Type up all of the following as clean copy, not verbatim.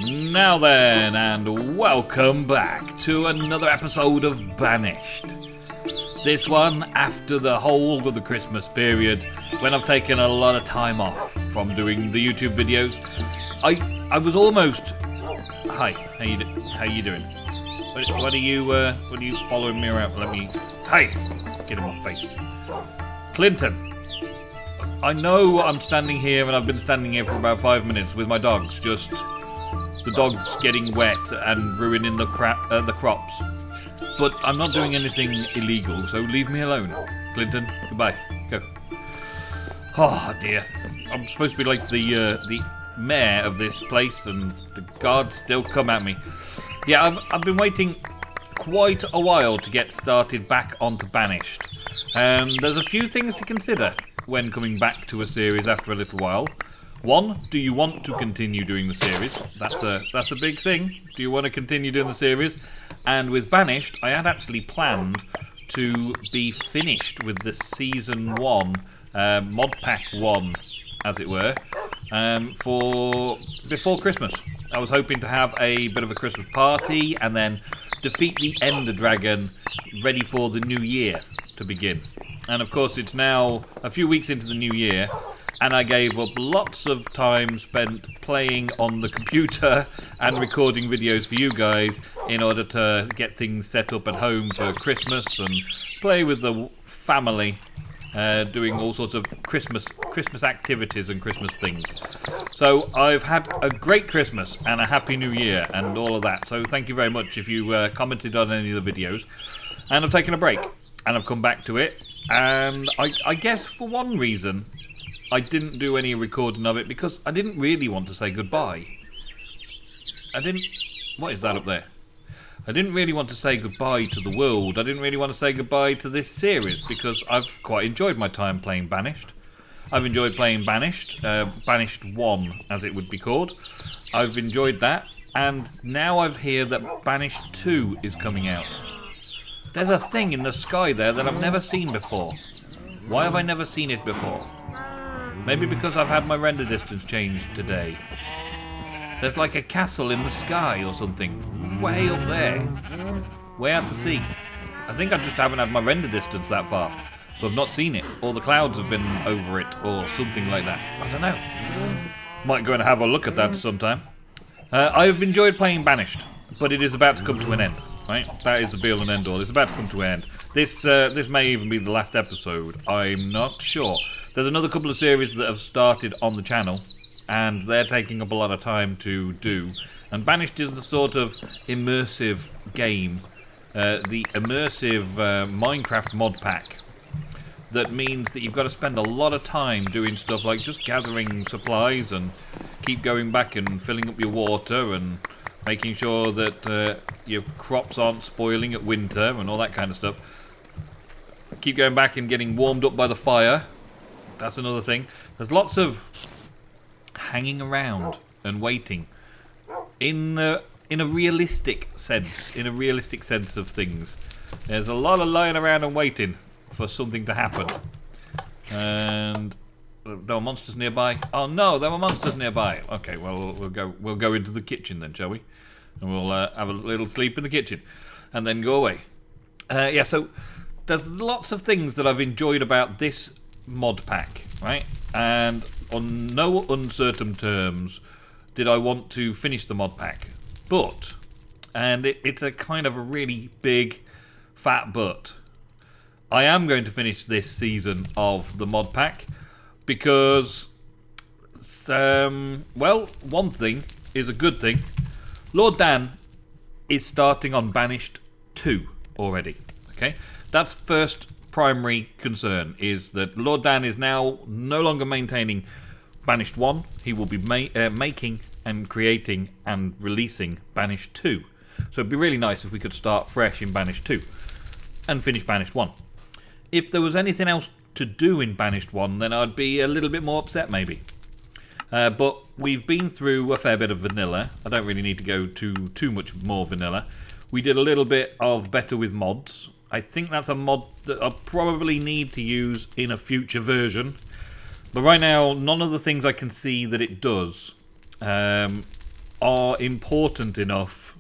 Now then, and welcome back to another episode of Banished. This one after the whole of the Christmas period, when I've taken a lot of time off from doing the YouTube videos. I was almost... Hi, how you doing? What are you following me around? Hey, get in my face. Clinton. I know I'm standing here, and I've been standing here for about 5 minutes with my dogs, just the dogs getting wet and ruining the crops. But I'm not doing anything illegal, so leave me alone. Clinton, goodbye. Go. Oh dear, I'm supposed to be like the mayor of this place, and the guards still come at me. Yeah, I've been waiting quite a while to get started back onto Banished. There's a few things to consider when coming back to a series after a little while. One, do you want to continue doing the series? That's a big thing. Do you want to continue doing the series? And with Banished, I had actually planned to be finished with the Season 1, Mod Pack 1, as it were, before Christmas. I was hoping to have a bit of a Christmas party and then defeat the Ender Dragon, ready for the new year to begin. And of course it's now a few weeks into the new year, and I gave up lots of time spent playing on the computer and recording videos for you guys in order to get things set up at home for Christmas and play with the family, doing all sorts of Christmas activities and Christmas things. So I've had a great Christmas and a happy new year and all of that. So thank you very much if you commented on any of the videos. And I've taken a break and I've come back to it. And I guess for one reason, I didn't do any recording of it because I didn't really want to say goodbye. What is that up there? I didn't really want to say goodbye to the world. I didn't really want to say goodbye to this series because I've quite enjoyed my time playing Banished. I've enjoyed playing Banished, Banished 1 as it would be called. I've enjoyed that, and now I've heard that Banished 2 is coming out. There's a thing in the sky there that I've never seen before. Why have I never seen it before? Maybe because I've had my render distance changed today. There's like a castle in the sky or something, way up there, way out to sea. I think I just haven't had my render distance that far, so I've not seen it, or the clouds have been over it, or something like that. I don't know. Might go and have a look at that sometime. I've enjoyed playing Banished, but it is about to come to an end, right? That is the be all and end all. It's about to come to an end. This may even be the last episode. I'm not sure. There's another couple of series that have started on the channel, and they're taking up a lot of time to do. And Banished is the sort of immersive game, the immersive Minecraft mod pack, that means that you've got to spend a lot of time doing stuff like just gathering supplies and keep going back and filling up your water and making sure that your crops aren't spoiling at winter and all that kind of stuff. Keep going back and getting warmed up by the fire. That's another thing. There's lots of hanging around and waiting in a realistic sense, of things. There's a lot of lying around and waiting for something to happen. And there were monsters nearby. Oh no, there were monsters nearby. Okay, well we'll go into the kitchen then, shall we? And we'll have a little sleep in the kitchen and then go away. Yeah, so there's lots of things that I've enjoyed about this mod pack, right? And on no uncertain terms did I want to finish the mod pack. But, and it's a kind of a really big fat but, I am going to finish this season of the mod pack because, well, one thing is a good thing. Lord Dan is starting on Banished 2 already, okay? That's first primary concern, is that Lord Dan is now no longer maintaining Banished 1. He will be making and creating and releasing Banished 2. So it'd be really nice if we could start fresh in Banished 2 and finish Banished 1. If there was anything else to do in Banished 1, then I'd be a little bit more upset maybe. But we've been through a fair bit of vanilla. I don't really need to go to too much more vanilla. We did a little bit of better with mods. I think that's a mod that I'll probably need to use in a future version. But right now, none of the things I can see that it does are important enough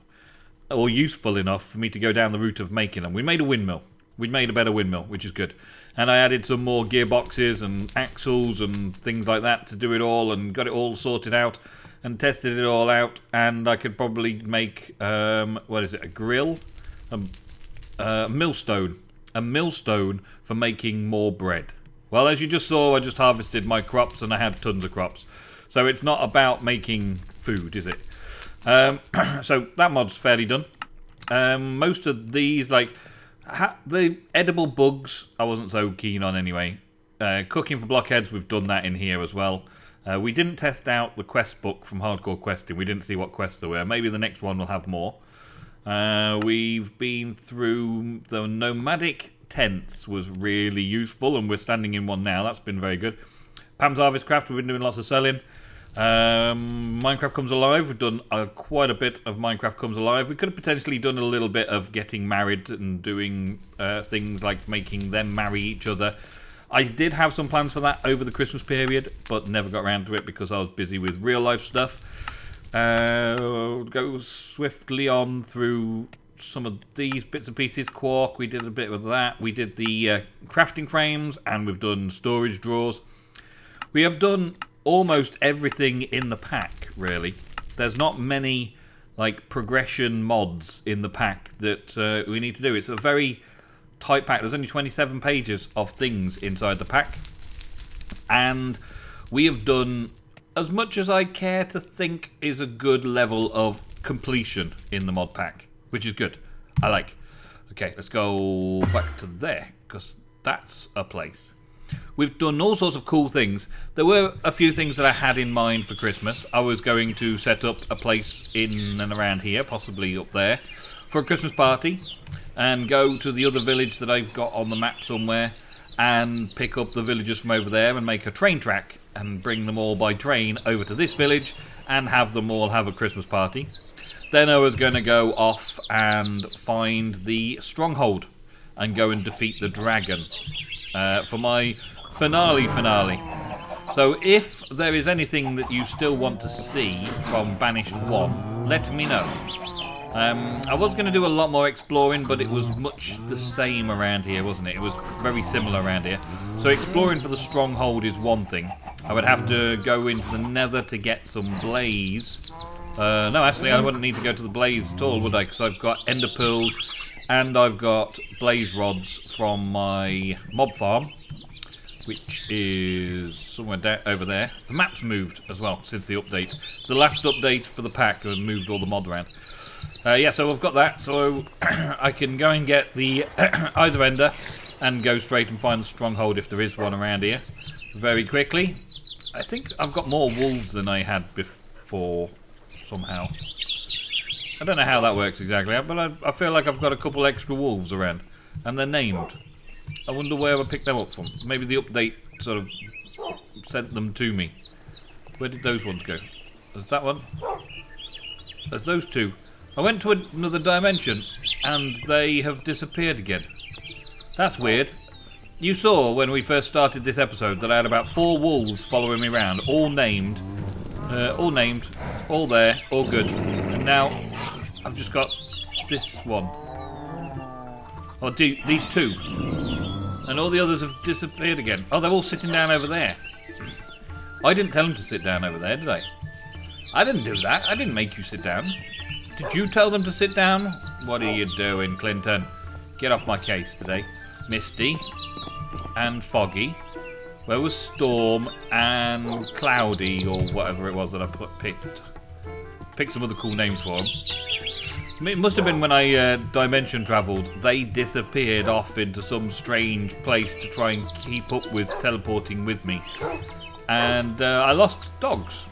or useful enough for me to go down the route of making them. We made a windmill. We made a better windmill, which is good. And I added some more gearboxes and axles and things like that to do it all, and got it all sorted out and tested it all out. And I could probably make, what is it, a grill? A millstone. A millstone for making more bread. Well, as you just saw, I just harvested my crops and I had tons of crops. So it's not about making food, is it? So that mod's fairly done. Most of these, like the edible bugs, I wasn't so keen on anyway. Cooking for blockheads, we've done that in here as well. We didn't test out the quest book from Hardcore Questing. We didn't see what quests there were. Maybe the next one will have more. We've been through the nomadic tents, was really useful, and we're standing in one now. That's been very good. Pam's Harvest Craft, we've been doing lots of selling. Minecraft Comes Alive, we've done quite a bit of Minecraft Comes Alive. We could have potentially done a little bit of getting married and doing things like making them marry each other. I did have some plans for that over the Christmas period, but never got around to it because I was busy with real life stuff. Go swiftly on through some of these bits and pieces. Quark, we did a bit of that. We did the crafting frames, and we've done storage drawers. We have done almost everything in the pack, really. There's not many like progression mods in the pack that we need to do. It's a very tight pack. There's only 27 pages of things inside the pack, and we have done as much as I care to think is a good level of completion in the mod pack, which is good. I like. Okay, let's go back to there, because that's a place. We've done all sorts of cool things. There were a few things that I had in mind for Christmas. I was going to set up a place in and around here, possibly up there, for a Christmas party, and go to the other village that I've got on the map somewhere and pick up the villagers from over there and make a train track and bring them all by train over to this village and have them all have a Christmas party. Then I was going to go off and find the stronghold and go and defeat the dragon for my finale. So if there is anything that you still want to see from Banished 1, let me know. I was going to do a lot more exploring, but it was much the same around here, wasn't it? It was very similar around here. So exploring for the stronghold is one thing. I would have to go into the nether to get some blaze. No, actually, I wouldn't need to go to the blaze at all, would I? Because I've got ender pearls and I've got blaze rods from my mob farm, which is somewhere over there. The map's moved as well since the update. The last update for the pack has moved all the mod around. Yeah, so I've got that, so I can go and get the either ender and go straight and find the stronghold if there is one around here very quickly. I think I've got more wolves than I had before somehow. I don't know how that works exactly, but I feel like I've got a couple extra wolves around, and they're named. I wonder where I picked them up from. Maybe the update sort of sent them to me. Where did those ones go? There's that one. There's those two. I went to another dimension, and they have disappeared again. That's weird. You saw when we first started this episode that I had about 4 wolves following me around, all named, all there, all good. And now I've just got this one. Or these 2. And all the others have disappeared again. Oh, they're all sitting down over there. I didn't tell them to sit down over there, did I? I didn't do that. I didn't make you sit down. Did you tell them to sit down? What are you doing, Clinton? Get off my case today. Misty and Foggy. Where was Storm and Cloudy, or whatever it was that I picked? Picked some other cool names for them. It must have been when I dimension travelled. They disappeared off into some strange place to try and keep up with teleporting with me. And I lost dogs.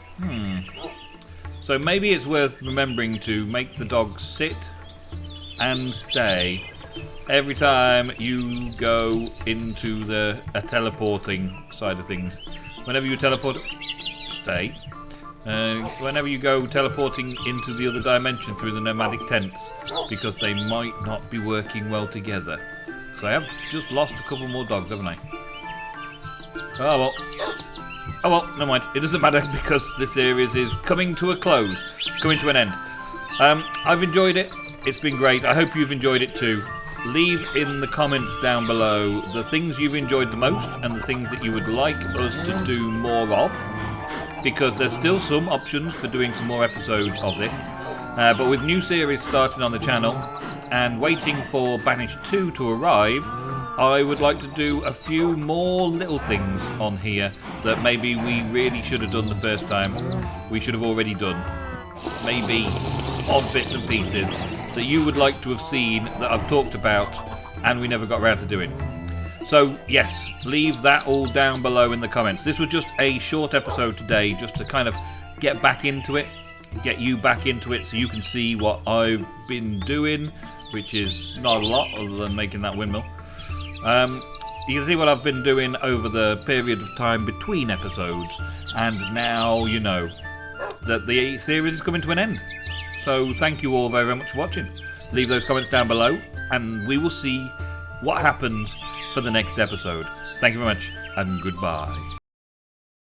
So maybe it's worth remembering to make the dogs sit and stay every time you go into the teleporting side of things. Whenever you teleport, stay. Whenever you go teleporting into the other dimension through the nomadic tents, because they might not be working well together. So I have just lost a couple more dogs, haven't I? Oh well. Oh well, never mind. It doesn't matter because the series is coming to a close, coming to an end. I've enjoyed it. It's been great. I hope you've enjoyed it too. Leave in the comments down below the things you've enjoyed the most and the things that you would like us to do more of, because there's still some options for doing some more episodes of this. But with new series starting on the channel and waiting for Banished 2 to arrive, I would like to do a few more little things on here that maybe we really should have done the first time. We should have already done. Maybe odd bits and pieces that you would like to have seen that I've talked about and we never got around to doing. So yes, leave that all down below in the comments. This was just a short episode today just to kind of get back into it, get you back into it so you can see what I've been doing, which is not a lot other than making that windmill. You can see what I've been doing over the period of time between episodes, and now you know that the series is coming to an end. So thank you all very, very much for watching. Leave those comments down below and we will see what happens for the next episode. Thank you very much and goodbye.